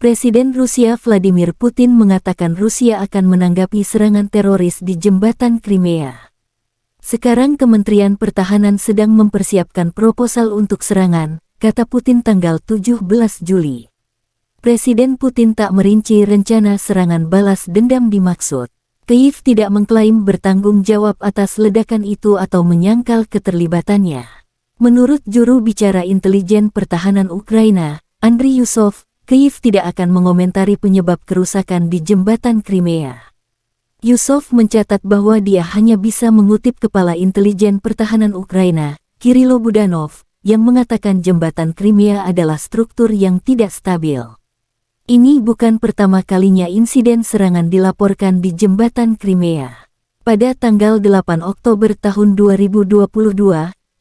Presiden Rusia Vladimir Putin mengatakan Rusia akan menanggapi serangan teroris di jembatan Crimea. Sekarang Kementerian Pertahanan sedang mempersiapkan proposal untuk serangan, kata Putin tanggal 17 Juli. Presiden Putin tak merinci rencana serangan balas dendam dimaksud. Kyiv tidak mengklaim bertanggung jawab atas ledakan itu atau menyangkal keterlibatannya. Menurut juru bicara intelijen pertahanan Ukraina, Andriy Yusov, Kyiv tidak akan mengomentari penyebab kerusakan di jembatan Crimea. Yusov mencatat bahwa dia hanya bisa mengutip Kepala Intelijen Pertahanan Ukraina, Kirilo Budanov, yang mengatakan jembatan Crimea adalah struktur yang tidak stabil. Ini bukan pertama kalinya insiden serangan dilaporkan di jembatan Crimea. Pada tanggal 8 Oktober tahun 2022,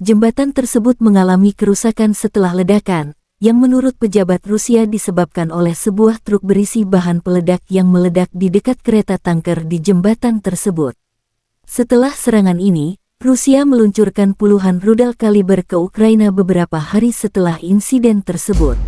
jembatan tersebut mengalami kerusakan setelah ledakan, yang menurut pejabat Rusia disebabkan oleh sebuah truk berisi bahan peledak yang meledak di dekat kereta tanker di jembatan tersebut. Setelah serangan ini, Rusia meluncurkan puluhan rudal kaliber ke Ukraina beberapa hari setelah insiden tersebut.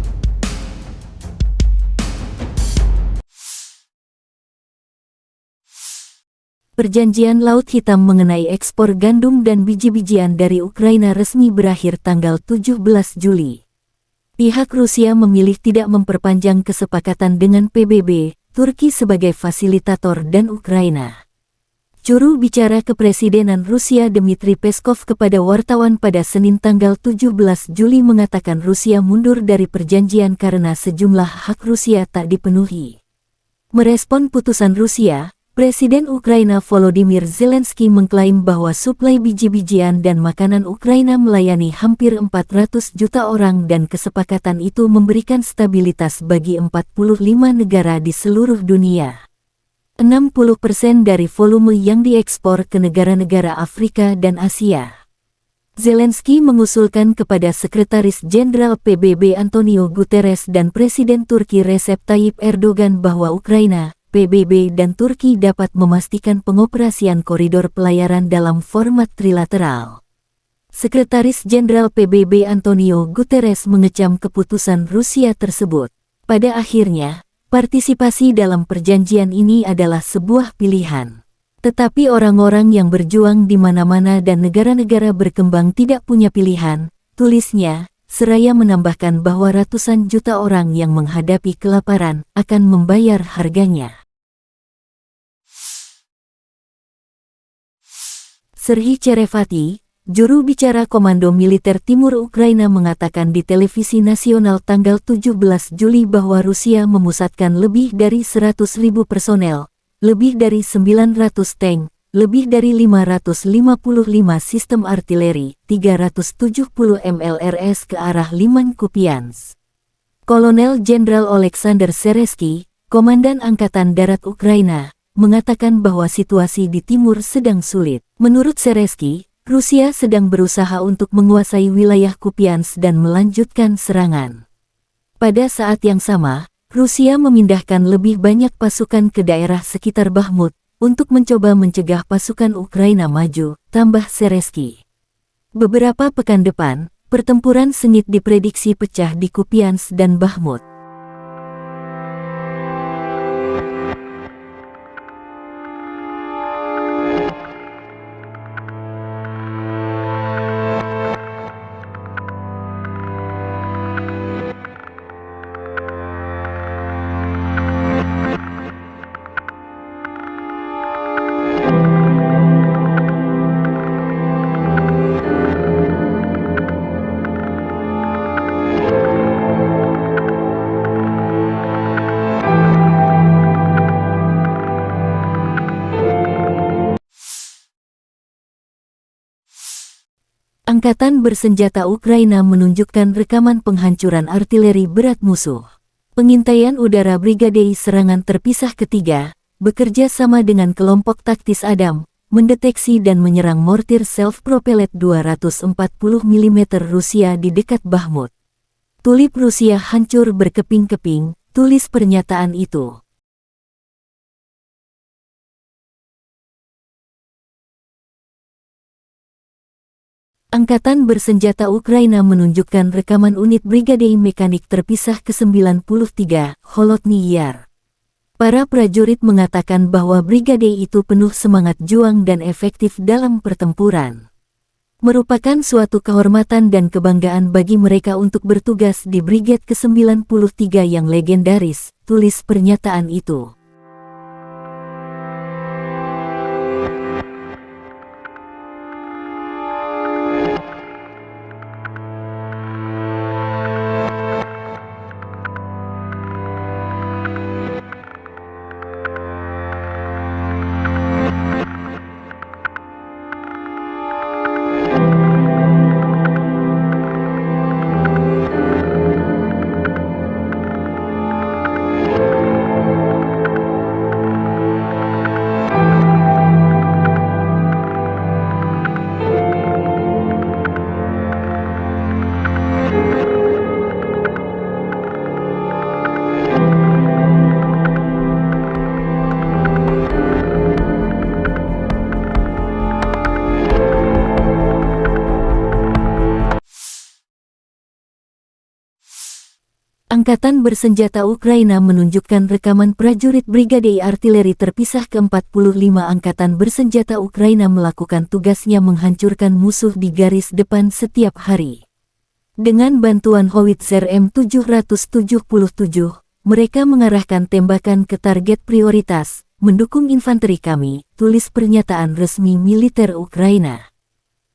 Perjanjian Laut Hitam mengenai ekspor gandum dan biji-bijian dari Ukraina resmi berakhir tanggal 17 Juli. Pihak Rusia memilih tidak memperpanjang kesepakatan dengan PBB, Turki sebagai fasilitator dan Ukraina. Juru bicara Kepresidenan Rusia Dmitry Peskov kepada wartawan pada Senin tanggal 17 Juli mengatakan Rusia mundur dari perjanjian karena sejumlah hak Rusia tak dipenuhi. Merespon putusan Rusia, Presiden Ukraina Volodymyr Zelensky mengklaim bahwa suplai biji-bijian dan makanan Ukraina melayani hampir 400 juta orang dan kesepakatan itu memberikan stabilitas bagi 45 negara di seluruh dunia. 60% dari volume yang diekspor ke negara-negara Afrika dan Asia. Zelensky mengusulkan kepada Sekretaris Jenderal PBB Antonio Guterres dan Presiden Turki Recep Tayyip Erdogan bahwa Ukraina, PBB dan Turki dapat memastikan pengoperasian koridor pelayaran dalam format trilateral. Sekretaris Jenderal PBB Antonio Guterres mengecam keputusan Rusia tersebut. Pada akhirnya, partisipasi dalam perjanjian ini adalah sebuah pilihan. Tetapi orang-orang yang berjuang di mana-mana dan negara-negara berkembang tidak punya pilihan, tulisnya, seraya menambahkan bahwa ratusan juta orang yang menghadapi kelaparan akan membayar harganya. Serhiy Cherevati, juru bicara Komando Militer Timur Ukraina mengatakan di televisi nasional tanggal 17 Juli bahwa Rusia memusatkan lebih dari 100.000 personel, lebih dari 900 tank, lebih dari 555 sistem artileri, 370 MLRS ke arah Liman Kupiansk. Kolonel Jenderal Oleksandr Seresky, Komandan Angkatan Darat Ukraina, mengatakan bahwa situasi di timur sedang sulit. Menurut Seresky, Rusia sedang berusaha untuk menguasai wilayah Kupiansk dan melanjutkan serangan. Pada saat yang sama, Rusia memindahkan lebih banyak pasukan ke daerah sekitar Bakhmut untuk mencoba mencegah pasukan Ukraina maju, tambah Seresky. Beberapa pekan depan, pertempuran sengit diprediksi pecah di Kupiansk dan Bakhmut. Angkatan bersenjata Ukraina menunjukkan rekaman penghancuran artileri berat musuh. Pengintaian udara Brigade Serangan Terpisah Ketiga, bekerja sama dengan kelompok taktis Adam, mendeteksi dan menyerang mortir self-propelled 240 mm Rusia di dekat Bakhmut. Tulip Rusia hancur berkeping-keping, tulis pernyataan itu. Angkatan bersenjata Ukraina menunjukkan rekaman unit Brigade Mekanik Terpisah ke-93, Holotny Yar. Para prajurit mengatakan bahwa brigade itu penuh semangat juang dan efektif dalam pertempuran. Merupakan suatu kehormatan dan kebanggaan bagi mereka untuk bertugas di Brigade ke-93 yang legendaris, tulis pernyataan itu. Angkatan bersenjata Ukraina menunjukkan rekaman prajurit Brigade Artileri Terpisah ke-45 Angkatan bersenjata Ukraina melakukan tugasnya menghancurkan musuh di garis depan setiap hari. Dengan bantuan howitzer M777, mereka mengarahkan tembakan ke target prioritas, mendukung infanteri kami, tulis pernyataan resmi militer Ukraina.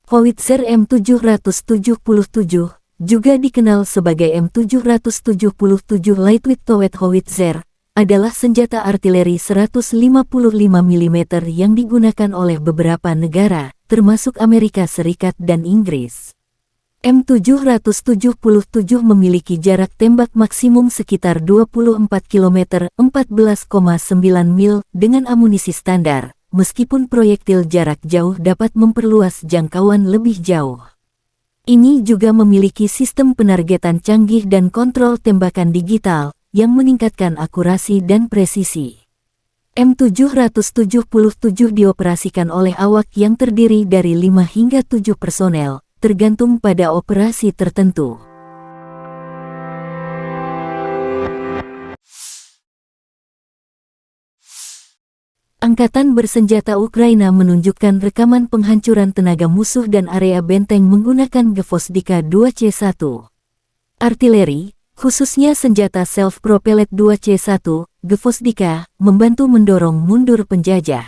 Howitzer M777 juga dikenal sebagai M777 Lightweight Towed Howitzer, adalah senjata artileri 155 mm yang digunakan oleh beberapa negara, termasuk Amerika Serikat dan Inggris. M777 memiliki jarak tembak maksimum sekitar 24 km (14,9 mil) dengan amunisi standar, meskipun proyektil jarak jauh dapat memperluas jangkauan lebih jauh. Ini juga memiliki sistem penargetan canggih dan kontrol tembakan digital, yang meningkatkan akurasi dan presisi. M777 dioperasikan oleh awak yang terdiri dari 5 hingga 7 personel, tergantung pada operasi tertentu. Angkatan bersenjata Ukraina menunjukkan rekaman penghancuran tenaga musuh dan area benteng menggunakan Gvosdika 2C1. Artileri, khususnya senjata self-propelled 2C1, Gvosdika, membantu mendorong mundur penjajah.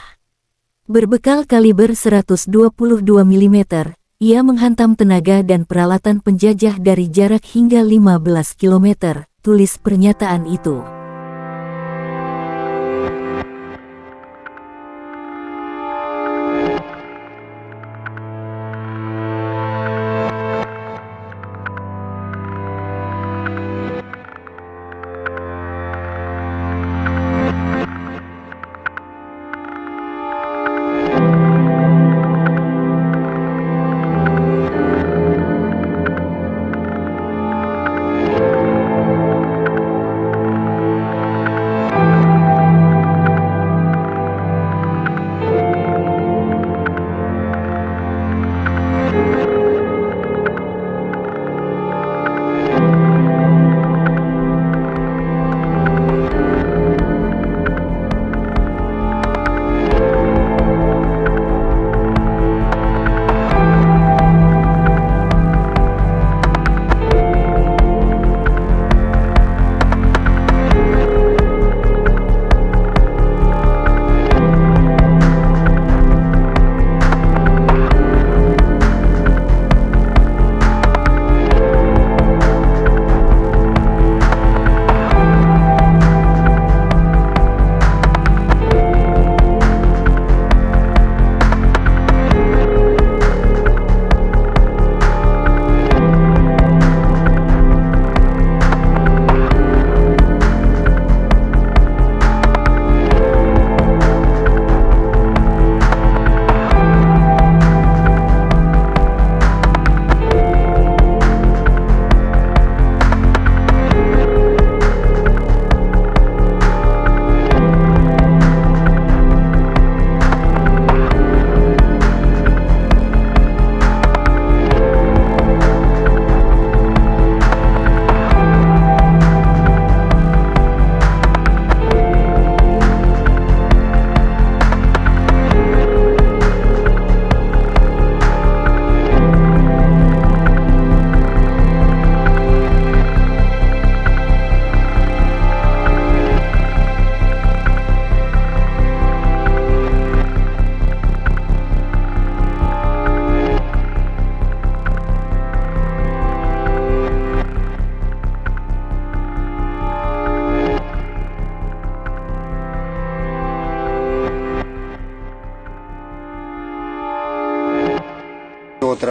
Berbekal kaliber 122 mm, ia menghantam tenaga dan peralatan penjajah dari jarak hingga 15 km, tulis pernyataan itu.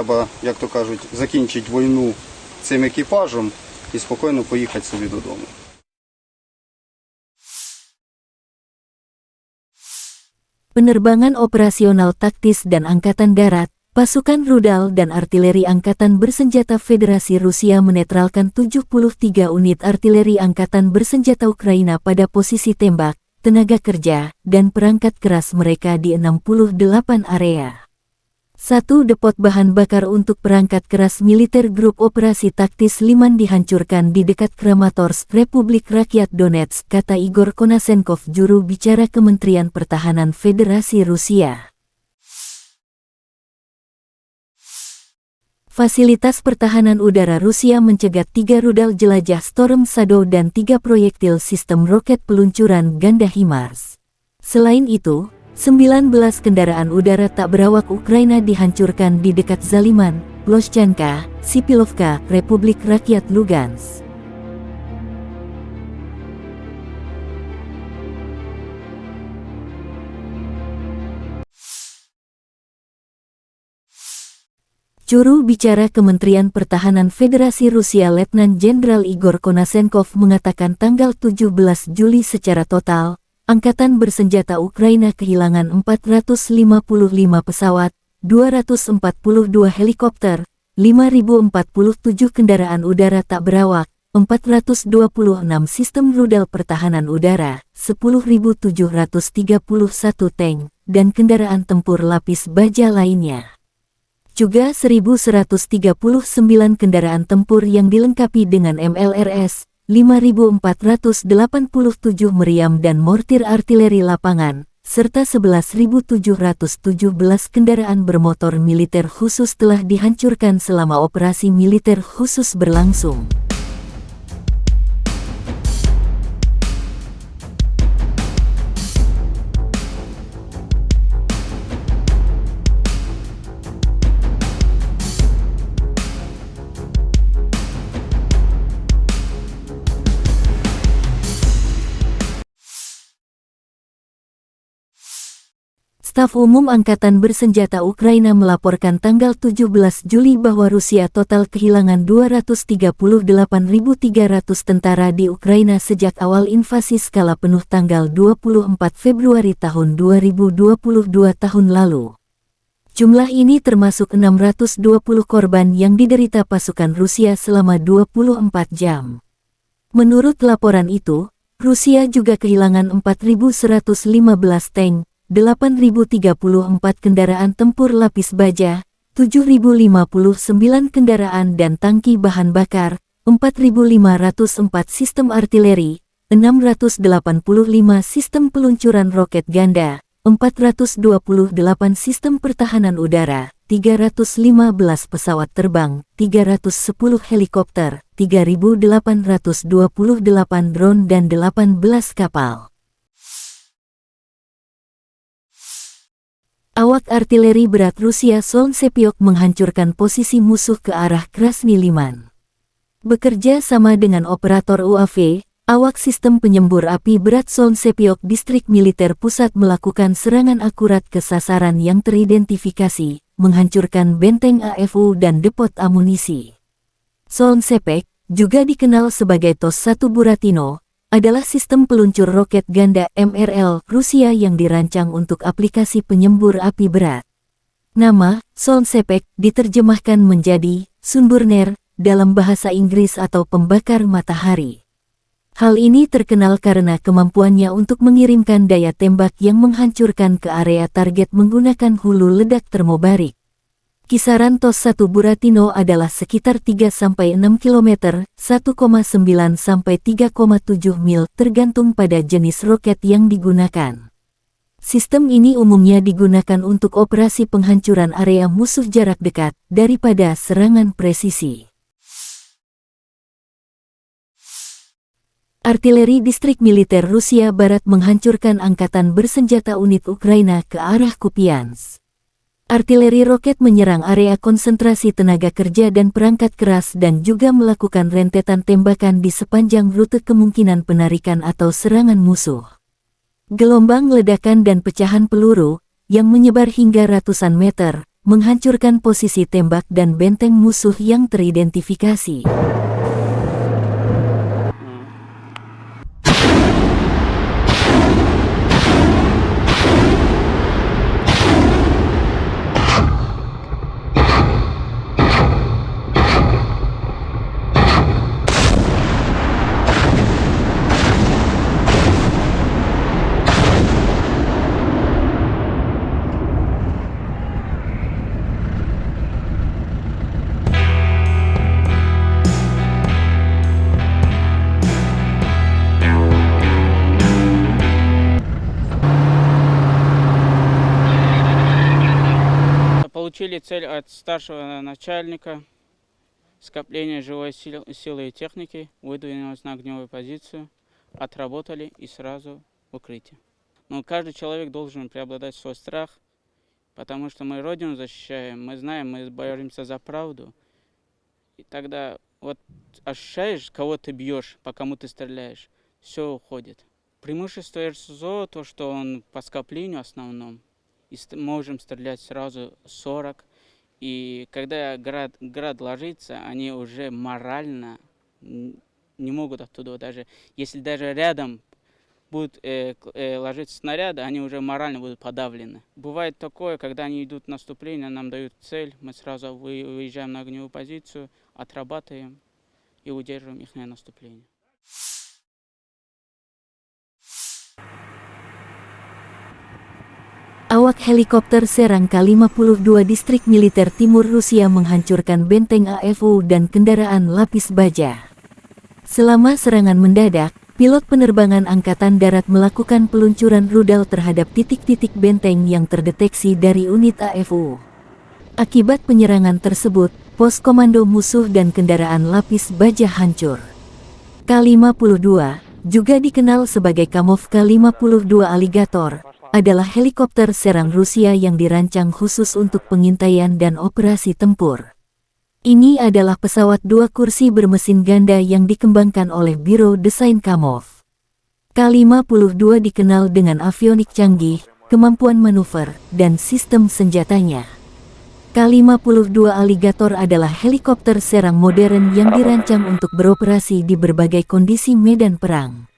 треба, як то кажуть, закінчити війну цим екіпажем і спокійно поїхати собі додому. Penerbangan operasional taktis dan Angkatan Darat, pasukan rudal dan artileri Angkatan Bersenjata Federasi Rusia menetralkan 73 unit artileri Angkatan Bersenjata Ukraina pada posisi tembak, tenaga kerja, dan perangkat keras mereka di 68 area. 1 depot bahan bakar untuk perangkat keras militer Grup Operasi Taktis Liman dihancurkan di dekat Kramatorsk, Republik Rakyat Donetsk, kata Igor Konasenkov, juru bicara Kementerian Pertahanan Federasi Rusia. Fasilitas pertahanan udara Rusia mencegat 3 rudal jelajah Storm Shadow dan 3 proyektil sistem roket peluncuran ganda HIMARS. Selain itu, 19 kendaraan udara tak berawak Ukraina dihancurkan di dekat Zaliman, Ploshchanka, Sipilovka, Republik Rakyat Lugansk. Juru bicara Kementerian Pertahanan Federasi Rusia Letnan Jenderal Igor Konasenkov mengatakan tanggal 17 Juli secara total, Angkatan Bersenjata Ukraina kehilangan 455 pesawat, 242 helikopter, 5.047 kendaraan udara tak berawak, 426 sistem rudal pertahanan udara, 10.731 tank, dan kendaraan tempur lapis baja lainnya. Juga 1.139 kendaraan tempur yang dilengkapi dengan MLRS, 5.487 meriam dan mortir artileri lapangan, serta 11.717 kendaraan bermotor militer khusus telah dihancurkan selama operasi militer khusus berlangsung. Staf Umum Angkatan Bersenjata Ukraina melaporkan tanggal 17 Juli bahwa Rusia total kehilangan 238.300 tentara di Ukraina sejak awal invasi skala penuh tanggal 24 Februari tahun 2022 tahun lalu. Jumlah ini termasuk 620 korban yang diderita pasukan Rusia selama 24 jam. Menurut laporan itu, Rusia juga kehilangan 4.115 tank, 8.034 kendaraan tempur lapis baja, 7.059 kendaraan dan tangki bahan bakar, 4.504 sistem artileri, 685 sistem peluncuran roket ganda, 428 sistem pertahanan udara, 315 pesawat terbang, 310 helikopter, 3.828 drone dan 18 kapal. Awak artileri berat Rusia Solntsepyok menghancurkan posisi musuh ke arah Krasny Liman. Bekerja sama dengan operator UAV, awak sistem penyembur api berat Solntsepyok Distrik Militer Pusat melakukan serangan akurat ke sasaran yang teridentifikasi, menghancurkan benteng AFU dan depot amunisi. Solntsepek, juga dikenal sebagai TOS-1 Buratino, adalah sistem peluncur roket ganda MRL Rusia yang dirancang untuk aplikasi penyembur api berat. Nama Solntsepek diterjemahkan menjadi Sunburner dalam bahasa Inggris atau pembakar matahari. Hal ini terkenal karena kemampuannya untuk mengirimkan daya tembak yang menghancurkan ke area target menggunakan hulu ledak termobarik. Kisaran TOS-1 Buratino adalah sekitar 3-6 km, 1,9-3,7 mil, tergantung pada jenis roket yang digunakan. Sistem ini umumnya digunakan untuk operasi penghancuran area musuh jarak dekat, daripada serangan presisi. Artileri Distrik Militer Rusia Barat menghancurkan angkatan bersenjata unit Ukraina ke arah Kupiansk. Artileri roket menyerang area konsentrasi tenaga kerja dan perangkat keras dan juga melakukan rentetan tembakan di sepanjang rute kemungkinan penarikan atau serangan musuh. Gelombang ledakan dan pecahan peluru, yang menyebar hingga ratusan meter, menghancurkan posisi tembak dan benteng musuh yang teridentifikasi. Получили цель от старшего начальника, скопление живой силы и техники, выдвинулись на огневую позицию, отработали и сразу в укрытие. Но каждый человек должен преобладать свой страх, потому что мы Родину защищаем, мы знаем, мы боремся за правду. И тогда вот ощущаешь, кого ты бьешь, по кому ты стреляешь, все уходит. Преимущество РСЗО то, что он по скоплению основном, и можем стрелять сразу 40. И когда град ложится, они уже морально не могут оттуда даже, если даже рядом будут ложиться снаряды, они уже морально будут подавлены. Бывает такое, когда они идут в наступление, нам дают цель, мы сразу выезжаем на огневую позицию, отрабатываем и удерживаем их наступление. Awak helikopter Serang K-52 Distrik Militer Timur Rusia menghancurkan benteng AFU dan kendaraan lapis baja. Selama serangan mendadak, pilot penerbangan Angkatan Darat melakukan peluncuran rudal terhadap titik-titik benteng yang terdeteksi dari unit AFU. Akibat penyerangan tersebut, pos komando musuh dan kendaraan lapis baja hancur. K-52, juga dikenal sebagai Kamov K-52 Alligator, adalah helikopter serang Rusia yang dirancang khusus untuk pengintaian dan operasi tempur. Ini adalah pesawat 2 kursi bermesin ganda yang dikembangkan oleh Biro Desain Kamov. K-52 dikenal dengan avionik canggih, kemampuan manuver, dan sistem senjatanya. K-52 Alligator adalah helikopter serang modern yang dirancang untuk beroperasi di berbagai kondisi medan perang.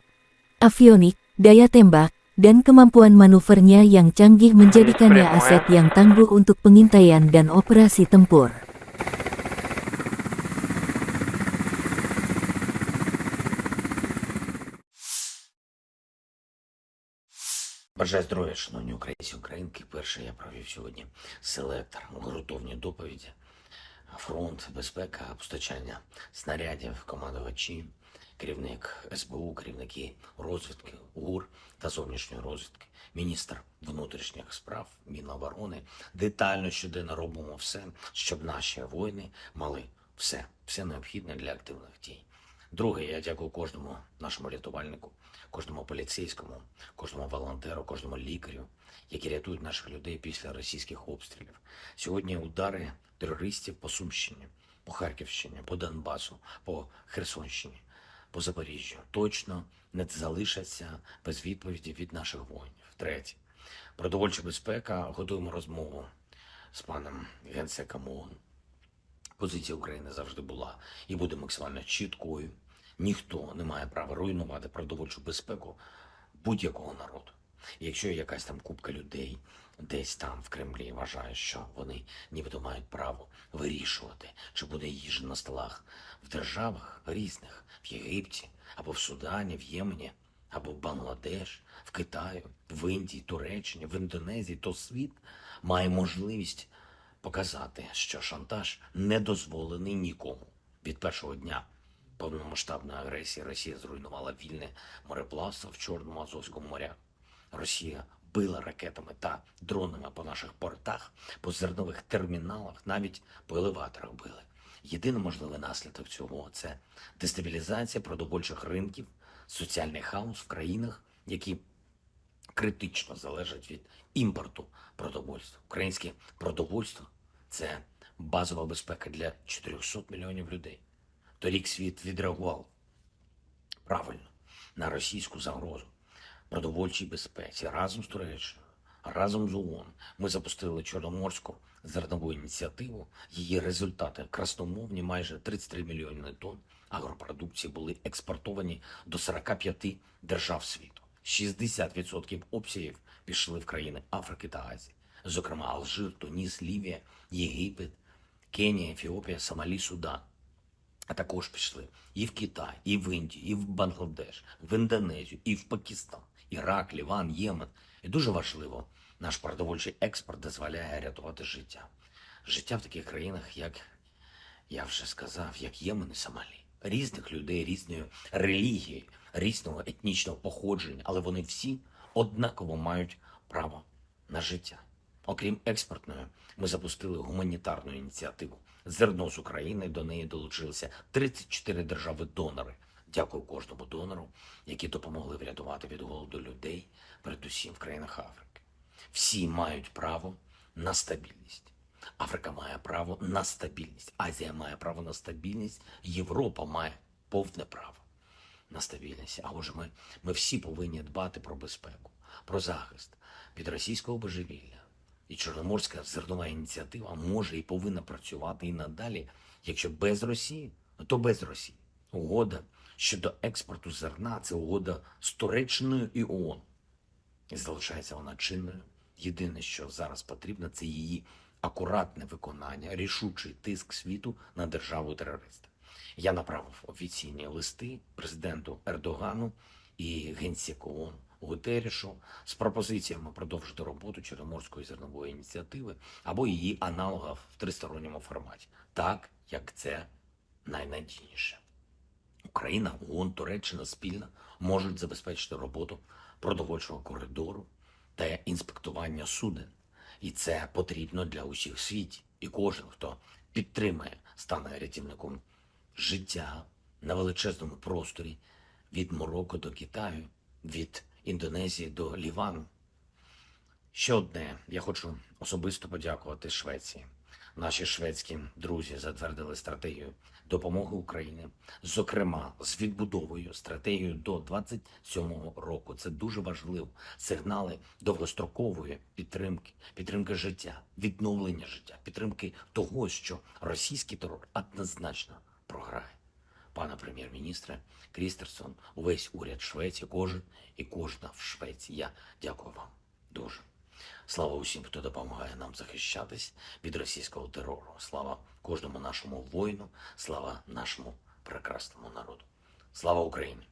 Avionik, daya tembak, dan kemampuan manuvernya yang canggih menjadikannya aset yang tangguh untuk pengintaian dan operasi tempur. Бажаю здоров'я, шановні українці, українки. Перше я провів сьогодні селектор, ґрунтовні доповіді, фронт, безпека, постачання снарядів, командувачі, керівник СБУ, керівники розвідки, ГУР та зовнішньої розвідки, міністр внутрішніх справ, Міноборони. Детально щоденно робимо все, щоб наші воїни мали все необхідне для активних дій. Друге, я дякую кожному нашому рятувальнику, кожному поліцейському, кожному волонтеру, кожному лікарю, які рятують наших людей після російських обстрілів. Сьогодні удари терористів по Сумщині, по Харківщині, по Донбасу, по Херсонщині, по Запоріжжю точно не залишаться без відповіді від наших воїнів. Третє. Продовольча безпека. Готуємо розмову з паном Генсеком ООН. Позиція України завжди була і буде максимально чіткою. Ніхто не має права руйнувати продовольчу безпеку будь-якого народу. І якщо якась там купка людей десь там в Кремлі вважає, що вони нібито мають право вирішувати, чи буде їжа на столах в державах різних, в Єгипті, або в Судані, в Ємені, або в Бангладеш, в Китаї, в Індії, Туреччині, в Індонезії, то світ має можливість показати, що шантаж не дозволений нікому. Від першого дня повномасштабної агресії Росія зруйнувала вільне мореплавство в Чорному, Азовському морях. Росія била ракетами та дронами по наших портах, по зернових терміналах, навіть по елеваторах били. Єдиний можливий наслідок цього – це дестабілізація продовольчих ринків, соціальний хаос в країнах, які критично залежать від імпорту продовольства. Українське продовольство – це базова безпека для 400 мільйонів людей. Торік світ відреагував правильно на російську загрозу продовольчій безпеці. Разом з Туреччиною Разом з ООН ми запустили Чорноморську зернову ініціативу. Її результати красномовні: майже 33 мільйони тонн агропродукції були експортовані до 45 держав світу. 60% обсягів пішли в країни Африки та Азії, зокрема Алжир, Туніс, Лівія, Єгипет, Кенія, Ефіопія, Сомалі, Судан. А також пішли і в Китай, і в Індію, і в Бангладеш, в Індонезію, і в Пакистан, Ірак, Ліван, Ємен. І дуже важливо, наш продовольчий експорт дозволяє рятувати життя. Життя в таких країнах, як я вже сказав, як Ємен і Сомалі. Різних людей, різної релігії, різного етнічного походження, але вони всі однаково мають право на життя. Окрім експортної, ми запустили гуманітарну ініціативу «Зерно з України». До неї долучилися 34 держави-донори. Дякую кожному донору, які допомогли врятувати від голоду людей, передусім в країнах Африки. Всі мають право на стабільність. Африка має право на стабільність, Азія має право на стабільність, Європа має повне право на стабільність. А отже, ми всі повинні дбати про безпеку, про захист від російського божевілля. І Чорноморська зернова ініціатива може і повинна працювати і надалі. Якщо без Росії, то без Росії. Угода щодо експорту зерна – це угода з Туреччиною і ООН. І залишається вона чинною. Єдине, що зараз потрібно, це її акуратне виконання, рішучий тиск світу на державу-терориста. Я направив офіційні листи президенту Ердогану і генсеку ООН Гутеррешу з пропозиціями продовжити роботу Чорноморської зернової ініціативи або її аналога в тристоронньому форматі, так, як це найнадійніше. Україна, ООН, Туреччина спільно можуть забезпечити роботу продовольчого коридору та інспектування суден. І це потрібно для усіх в світі. І кожен, хто підтримує, стане рятівником життя на величезному просторі від Марокко до Китаю, від Індонезії до Лівану. Ще одне, я хочу особисто подякувати Швеції. Наші шведські друзі затвердили стратегію допомоги Україні, зокрема з відбудовою, стратегією до 27-го року. Це дуже важливо. Сигнали довгострокової підтримки життя, відновлення життя, підтримки того, що російський терор однозначно програє. Пане прем'єр-міністре Крістерсон, увесь уряд Швеції, кожен і кожна в Швеції. Я дякую вам дуже. Слава усім, хто допомагає нам захищатись від російського терору. Слава кожному нашому воїну, слава нашому прекрасному народу. Слава Україні!